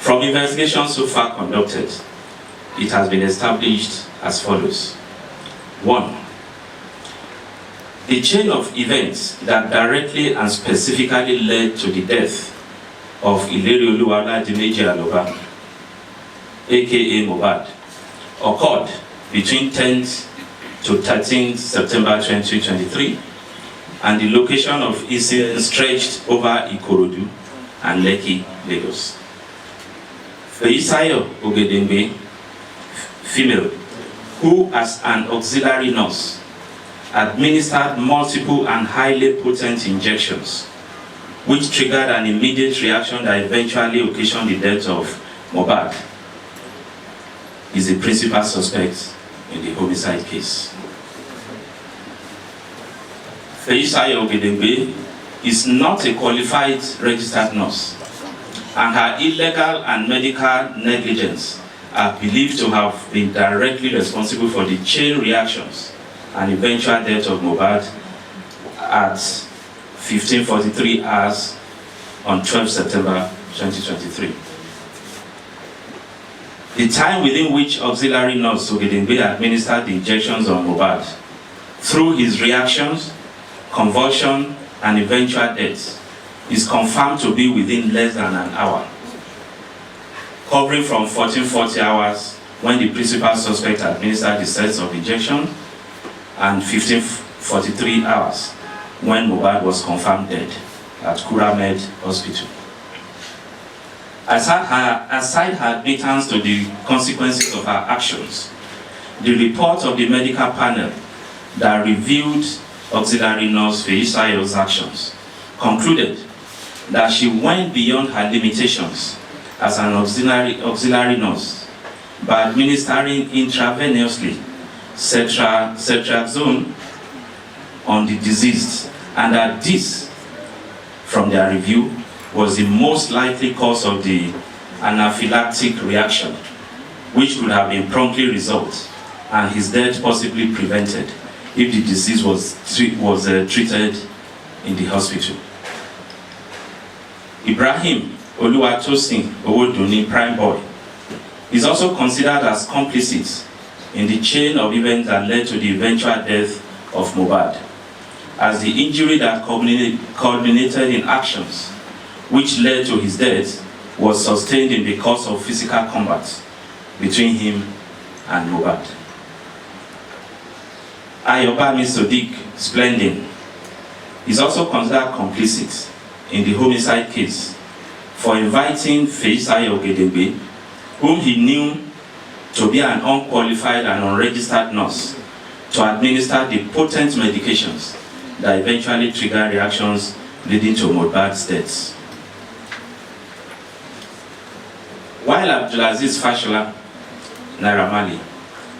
From investigations so far conducted, it has been established as follows. 1. The chain of events that directly and specifically led to the death of Ilerioluwa Aloba, a.k.a. Mohbad, occurred between 10th to 13th September 2023, and the location of incident stretched over Ikorodu and Lekki, Lagos. Feyisayo Ogedengbe, female, who as an auxiliary nurse administered multiple and highly potent injections, which triggered an immediate reaction that eventually occasioned the death of Mohbad, is the principal suspect in the homicide case. Feyisayo Ogedengbe is not a qualified registered nurse, and her illegal and medical negligence are believed to have been directly responsible for the chain reactions and eventual death of Mohbad at 15:43 hours on 12 September 2023. The time within which auxiliary nurse Ogedengbe administered the injections on Mohbad, through his reactions, convulsion, and eventual death, is confirmed to be within less than an hour, covering from 1440 hours when the principal suspect administered the sets of injection and 1543 hours when Mohbad was confirmed dead at Kuramed Hospital. Aside her admittance to the consequences of her actions, the report of the medical panel that reviewed auxiliary nurse Feyisayo's actions concluded that she went beyond her limitations as an auxiliary nurse by administering intravenously ceftriaxone on the deceased, and that this, from their review, was the most likely cause of the anaphylactic reaction, which could have been promptly resolved and his death possibly prevented if the disease was treated in the hospital. Ibrahim Oluwatosin Owodunni Prime Boy is also considered as complicit in the chain of events that led to the eventual death of Mohbad, as the injury that culminated in actions which led to his death was sustained in the course of physical combat between him and Mohbad. Ayobami Sodiq Splendid is also considered complicit in the homicide case for inviting Feyisayo Ogedengbe, whom he knew to be an unqualified and unregistered nurse, to administer the potent medications that eventually triggered reactions leading to Mohbad's death. While Abdulaziz Fashola, Naira Marley,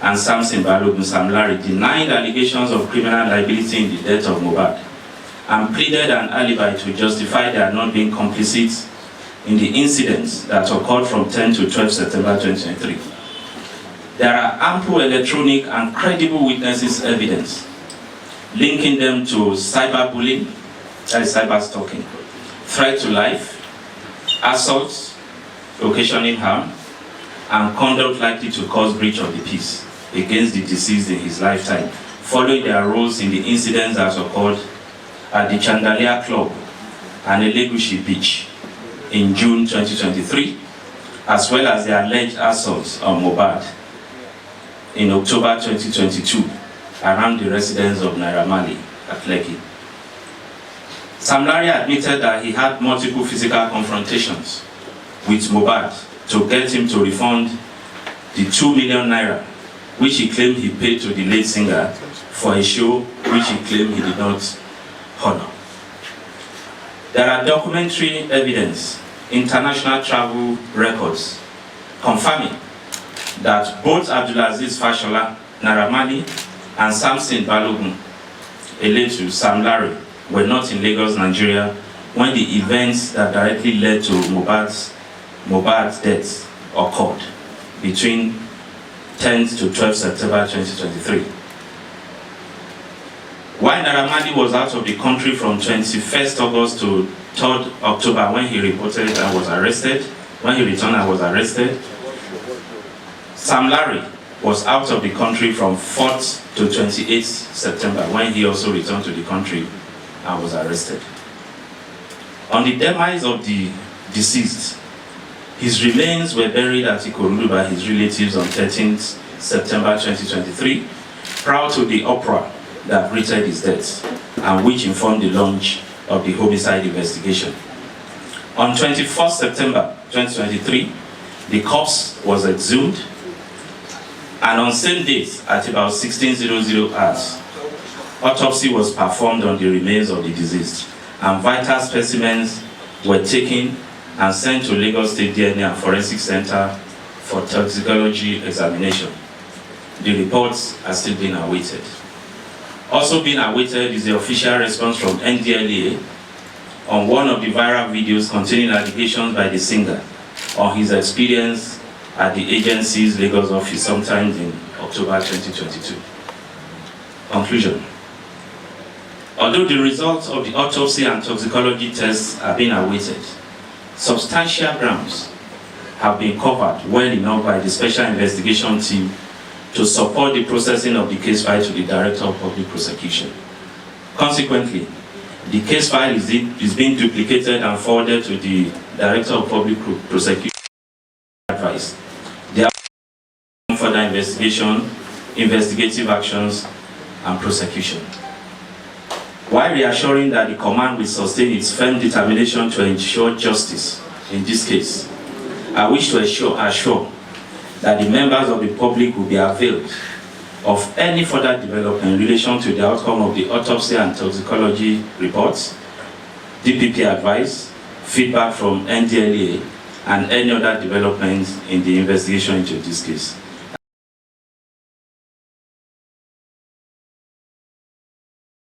and Samson Balogun Samlari denied allegations of criminal liability in the death of Mohbad and pleaded an alibi to justify their not being complicit in the incidents that occurred from 10 to 12 September 2023. There are ample electronic and credible witnesses evidence linking them to cyberbullying, that is cyberstalking, threat to life, assault, occasioning harm, and conduct likely to cause breach of the peace against the deceased in his lifetime, following their roles in the incidents that occurred at the Chandelier Club and Elegushi Beach in June 2023, as well as the alleged assaults on Mohbad in October 2022 around the residence of Naira Marley at Lekki. Samlari admitted that he had multiple physical confrontations with Mohbad to get him to refund the 2 million naira which he claimed he paid to the late singer for a show which he claimed he did not honor. There are documentary evidence, international travel records, confirming that both Abdulaziz Fashola, Naira Marley, and Samson Balogun, Eletu Samlari, were not in Lagos, Nigeria, when the events that directly led to Mohbad's death occurred between 10th to 12th September 2023. While Naira Marley was out of the country from 21st August to 3rd October when he reported and was arrested, When he returned and was arrested, Sam Larry was out of the country from 4th to 28th September, when he also returned to the country and was arrested. On the demise of the deceased, his remains were buried at Ilerioluwa by his relatives on 13th September 2023, prior to the uproar that greeted his death, and which informed the launch of the homicide investigation. On 21st September 2023, the corpse was exhumed, and on same date, at about 16:00 hours, autopsy was performed on the remains of the deceased, and vital specimens were taken and sent to Lagos State DNA and Forensic Center for toxicology examination. The reports are still being awaited. Also being awaited is the official response from NDLEA on one of the viral videos containing allegations by the singer on his experience at the agency's Lagos office sometime in October 2022. Conclusion. Although the results of the autopsy and toxicology tests are being awaited, substantial grounds have been covered well enough by the Special Investigation Team to support the processing of the case file to the Director of Public Prosecution. Consequently, the case file is being duplicated and forwarded to the Director of Public Prosecution advice. There are further investigation, investigative actions, and prosecution. While reassuring that the command will sustain its firm determination to ensure justice in this case, I wish to assure that the members of the public will be availed of any further development in relation to the outcome of the autopsy and toxicology reports, DPP advice, feedback from NDLEA, and any other developments in the investigation into this case.